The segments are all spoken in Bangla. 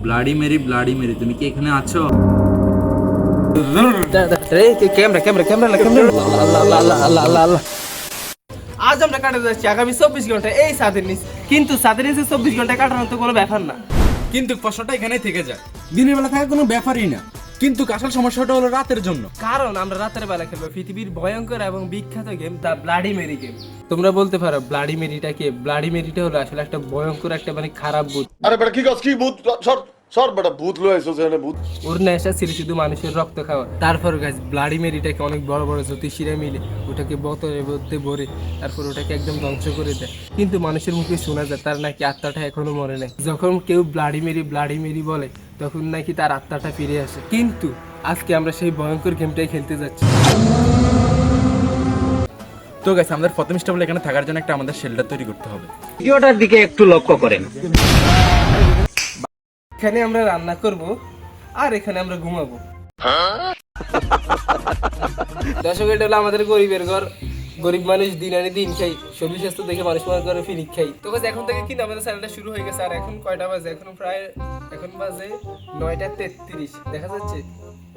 ব্লাডি মেরি তুমি কি এখানে আছো? আজ আমরা কাটাতে যাচ্ছি আগামী 24 ঘন্টা এই ছাদের নিচে। কিন্তু ছাদের নিচে 24 ঘন্টা কাটানো তো কোনো ব্যাপার না। কিন্তু প্রশ্নটা এখানেই থেকে যায়, দিনের বেলা থাকা কোনো ব্যাপারই না, কিন্তু আসল সমস্যাটা হলো রাতের জন্য। কারণ আমরা রাতের বেলা খেলবো পৃথিবীর ভয়ঙ্কর এবং বিখ্যাত game the bloody Mary game. তোমরা বলতে পারো ব্লাডি মেরিটা কি? ব্লাডি মেরিটা হলো আসলে একটা ভয়ঙ্কর একটা মানে খারাপ ভূত। আরে বেটা কি কাজ কি ভূত সর সর বেটা ভূত লয়ে আইছস এখানে ভূত। ওর নেশা ছিল শুধু মানুষের রক্ত খাওয়া। তারপর গাছ ব্লাডি মেরিটাকে অনেক বড় বড় জ্যোতিষীরা মিলে ওটাকে বোতলের মধ্যে ভরে তারপর ওটাকে একদম ধ্বংস করে দেয়। কিন্তু মানুষের মুখে শোনা যায় তার নাকি আত্মাটা এখনো মরে নাই। যখন কেউ ব্লাডি মেরি বলে তখন নাকি তার আত্মাটা ফিরে আসে। কিন্তু আজকে আমরা সেই ভয়ঙ্কর গেমটাই খেলতে যাচ্ছি। তো গাইস, আমাদের প্রথম স্টেপ হলো এখানে থাকার জন্য একটা আমাদের শেল্টার তৈরি করতে হবে। ভিডিওটার দিকে একটু লক্ষ্য করেন। এখানে আমরা রান্না করব আর এখানে আমরা ঘুমাবো। দর্শক, এটা হলো আমাদের গরিবের ঘর। গরিব মানুষ দিন আনি দিন খাই, সবজি স্বাস্থ্য দেখে মানুষ মনে করে ফিনিক খাই। তো গাইস, এখন থেকে কিন্তু আমাদের চ্যানেলটা শুরু হয়ে গেছে। আর এখন কয়টা বাজে? এখন বাজে 9:33। দেখা যাচ্ছে?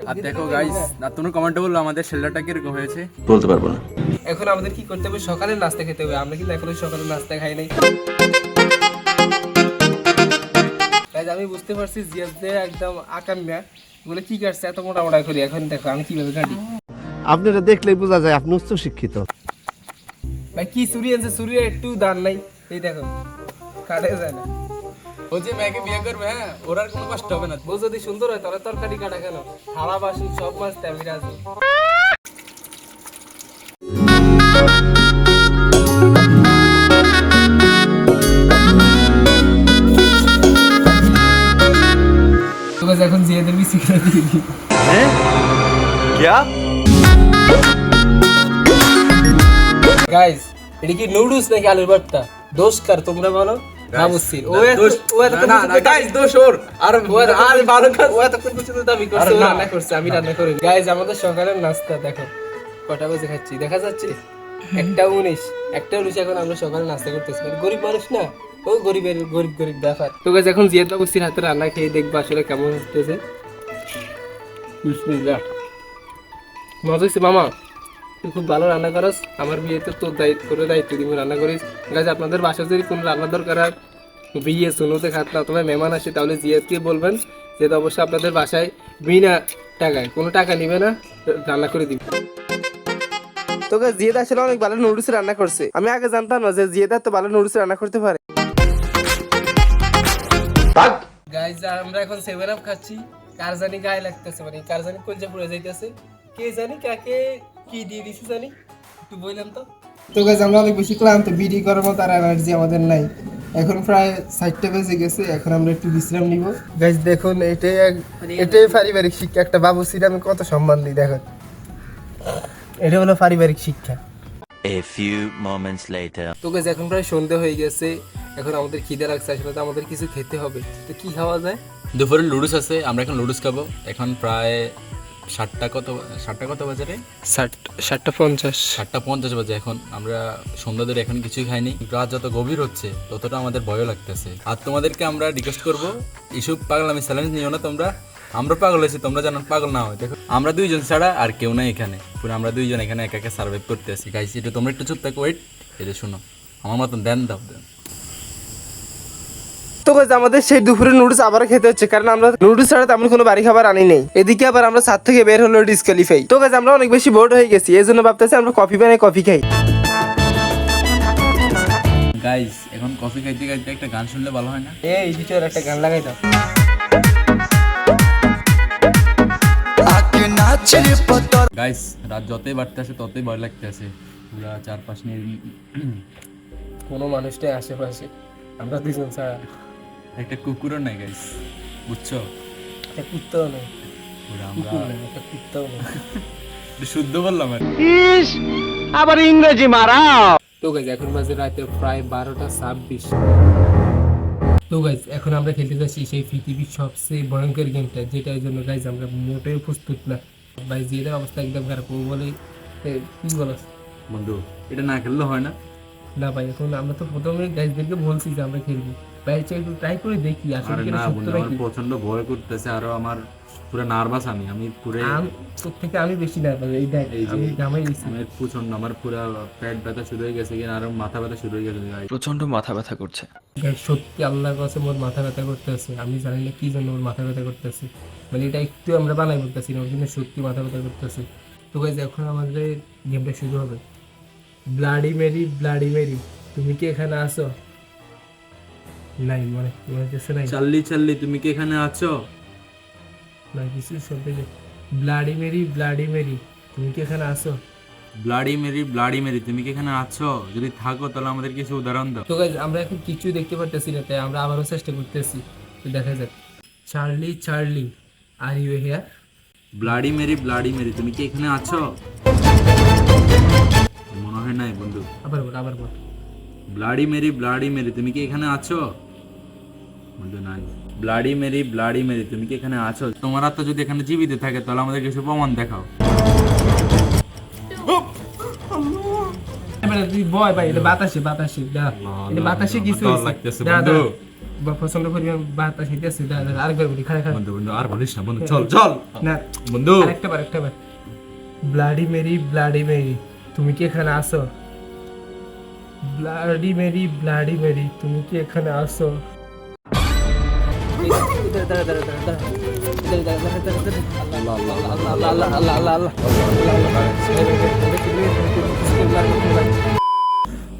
আর দেখো গাইস, আর তোমরা কমেন্টে বললো আমাদের শেল্টারটা কিরকম হয়েছে। বলতে পারবো না। এখন আমাদের কি করতে হবে? সকালের নাস্তা খেতে হবে। আমরা কিন্তু এখনো সকালের নাস্তা খাই নাই। গাইস, আমি বুঝতে পারছি জিয়াদ যে একদম আকাম্যা বলে কি কাটছে এত মোটা করি। এখন দেখো আমি কিভাবে কাটি। আপনারা দেখলেই বোঝা যায় আপনি উচ্চ শিক্ষিত। ভাই কি চুরি আনছে? চুরি একটু দান নাই। এই দেখো কাটে যায় না। ও যে মেয়েকে বিয়ে করবে, হ্যাঁ, ওর আর কোনো কষ্ট হবে না। ও যদি সুন্দর হয় তাহলে তরকারি কাটা কেন? থালা বাসি সব মাছ আমি রাজি। এখন জিয়াদের মিষ্টি খেলা দিয়ে দিই। গাইস, এটা কি নুডলস নাকি আলুর ভর্তা? দোষ কার তোমরা বলো? না বুঝছি। ও গাইস, দোষ ওর। আর ভালো কাজ। ও এত পর্যন্ত দাবি করছে ও রান্না করছে, আমি রান্না করি। গাইস, আমাদের সকালের নাস্তা দেখো কটা বাজে খাচ্ছি দেখা যাচ্ছে? 1:19 এখন আমরা সকালে নাস্তা করতেছি। গরিব মানুষ না, ও গরিব ব্যাপার। তো গাইস, এখন জিয়াদ বাবুসির হাতে রান্না খেয়ে দেখবো আসলে কেমন হতেছে। বিসমিল্লাহ। মজা হয়েছে মামা, তুই খুব ভালো রান্না করস। আমার বিয়েতে তোর দায়িত্ব দিব রান্না করিস। গাইস, আপনাদের বাসায় যদি কোনো রান্না দরকার হয়, বিয়ে শুনোতে খাতনা অথবা মেহমান আসে, তাহলে জিয়াদকে বলবেন। যেহেতু অবশ্যই আপনাদের বাসায় বিনা টাকায়, কোনো টাকা নিবে না, রান্না করে দিবে। তো গাইস, জিয়াদ আসলে অনেক ভালো নুডলস রান্না করছে। আমি আগে জানতাম না যে জিয়াদ এত ভালো নুডলস রান্না করতে পারে। গাইস, আমরা এখন 7 আপ খাচ্ছি। কার জানি গায়ে লাগতেছে, মানে কার জানি কলজা পুড়ে যাইতেছে। কে জানি কাকে কি দিয়ে দিছি জানি, একটু বললাম তো। তো গাইস, আমরা অনেক বেশি ক্লান্ত, বিডি করার মতো আর এনার্জি আমাদের নাই। এখন প্রায় 7টা বেজে গেছে। এখন আমরা একটু বিশ্রাম নিব। গাইস দেখুন, এটাই পারিবারিক শিক্ষা। একটা বাবুসির আমি কত সম্মান দিই দেখুন। এটা হলো পারিবারিক শিক্ষা। A few moments later. তো গাইস, এখন প্রায় সন্ধ্যা হয়ে গেছে। এখন আমাদের খিদে লাগছে, আসলে তো আমাদের কিছু খেতে হবে। তো কি খাওয়া যায়? দুপুরে লুডুস আছে, আমরা এখন লুডুস খাবো। এখন প্রায় 7টা কত বাজে রে? 7:50 7:50 বাজে। এখন আমরা সন্ধ্যা ধরে এখন কিছুই খাইনি। রাত যত গভীর হচ্ছে ততটা আমাদের ভয়ও লাগতেছে। আর তোমাদেরকে আমরা রিকোয়েস্ট করবো, এইসব পাগলামি চ্যালেঞ্জ নিও না তোমরা। আমরা পাগল হয়েছি, তোমরা যেন পাগল না হয়। দেখো, আমরা দুইজন ছাড়া আর কেউ নাই এখানে। পুরো আমরা দুইজন এখানে একা একা সার্ভাইভ করতে আছি। গাইস, এটা তোমরা একটু চুপ থাকো, ওয়েট। এটা শোনো, আমার মতন দেন। তো গাইস, আমাদের সেই দুপুরে নুডলস আবার খেতে হচ্ছে, কারণ আমরা নুডলস ছাড়া তেমন কোনো বাড়ি খাবার আনি নেই। এদিকে আবার আমরা ছাদ থেকে বের হলো ডিসকোয়ালিফাই। তো গাইস, আমরা অনেক বেশি বোর্ড হয়ে গেছি, এই জন্য ভাবতেছি আমরা কফি বানাই কফি খাই। গাইস, এখন কফি খাইতে খাইতে একটা গান শুনলে ভালো হয় না? এই ভিতরে একটা গান লাগাই দাও। গাইস, রাত যতই বাড়তে আসে ততই ভয় লাগতে আসে। পুরা চারপাশ নিয়ে কোনো মানুষটাই আশেপাশে, আমরা দুজন ছাড়া। একটা কুকুরও নাই গাইস, বুঝছো? একটা কুত্তাও নেই। পুরা আমরা একটা কুত্তাও নেই। এটা শুদ্ধ বললাম আর। আবার ইংরেজি মারাও। তো গাইস, এখন বাজে রাতে প্রায় 12:26। তো গাইস, এখন আমরা খেলতে যাচ্ছি সেই পৃথিবীর সবচেয়ে ভয়ঙ্কর গেমটা, যেটার জন্য গাইস আমরা মোটেও প্রস্তুত না। ভাই, জিয়াদের অবস্থা একদম খারাপ। ও বলে কি বলস বন্ধু, এটা না খেললে হয় না। না ভাই, এখন আমরা তো প্রথমে গাইসদেরকে বলছি যে আমরা খেলবো, ভাই একটু ট্রাই করে দেখি আসলে আরে কি না এটা সত্য বন্ধু, আমার নাকি। প্রচন্ড ভয় করতেছে, আরো আমার পুরো নার্ভাস, আমি পুরো তোর থেকে আমি বেশি না এই দেখ এই যে- আমি জামাই দিছি। আমার প্রচন্ড, আমার পুরো পেট ব্যথা শুরু হয়ে গেছে, কিনা আরো মাথা ব্যথা শুরু হয়ে গেছে guys। প্রচন্ড মাথা ব্যথা করছে। Guys, সত্যি আল্লাহর কাছে মোর মাথা ব্যথা করতেছে, আমি জানি না কি জন্য ওর মাথা ব্যথা করতেছে, মানে এটা একটু আমরা বানাই বলতেছি না, ওর জন্য সত্যি মাথা ব্যথা করতেছে। তো গাইজ এখন আমাদের গেমটা শুরু হবে। ব্লাডি মেরি তুমি কি এখানে আসো? নাই মনে মনে হচ্ছে নাই, চাল্লি তুমি কি এখানে আছো? না কিছু শুনতে যে ব্লাডি মেরি তুমি কি এখানে আসো? ব্লাডি মেরি তুমি কি এখানে আছো? যদি থাকো তাহলে আমাদের কিছু উদাহরণ দাও। তো গাইজ আমরা এখন কিছু দেখতে পারতেছি না, তাই আমরা আবারও চেষ্টা করতেছি, তো দেখা যাক। Charlie are you here? Bloody Mary তুমি কি এখানে আছো? মনে হয় নাই বন্ধু। আবার বল ব্লাডি মেরি তুমি কি এখানে আছো? বন্ধু নাই। ব্লাডি মেরি তুমি কি এখানে আছো? তোমার আত্মা যদি এখানে জীবিত থাকে তাহলে আমাদের কিছু প্রমাণ দেখাও। এবারে তুই বয় ভাই, এটা বাতাসে দাঁড়া, এটা বাতাসে কিছু ডর হইছে। লাগতেছে দাঁড়া, বন্ধু। বা প্রচন্ড পরিমাণ বাতাস হইতেছে, দাঁড়া আরেকবার বলি, খাড়া বন্ধু আর বলিস না বন্ধু, চল না বন্ধু। আরেকটা বার ব্লাডি মেরি তুমি কি এখানে আসো? ব্লাডি মেরি তুমি কি এখানে আসো?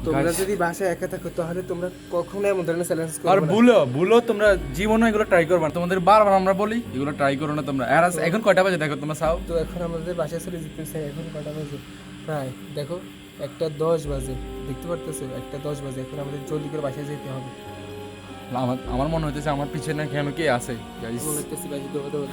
তোমরা যদি বাসায় একা থাকো তাহলে তোমরা কখনো এমন ধরনের চ্যালেঞ্জ আর করবে না। ভুলো তোমরা জীবনে এগুলো ট্রাই করবে না, তোমাদের বারবার আমরা বলি এগুলো ট্রাই করো না তোমরা। আর এখন কয়টা বাজে দেখো তোমরা চাও? তো এখন আমাদের বাসায় চলে যেতেছে, এখন কটা বাজে? প্রায় দেখো 1:10 বাজে, দেখতে পারতেছো 1:10 বাজে, এখন আমাদের জলদি করে বাসায় যেতে হবে। আমার মনে হইতেছে আমার পিছনে কেন কে আছে guys? বলতেছি বাজে দৌড়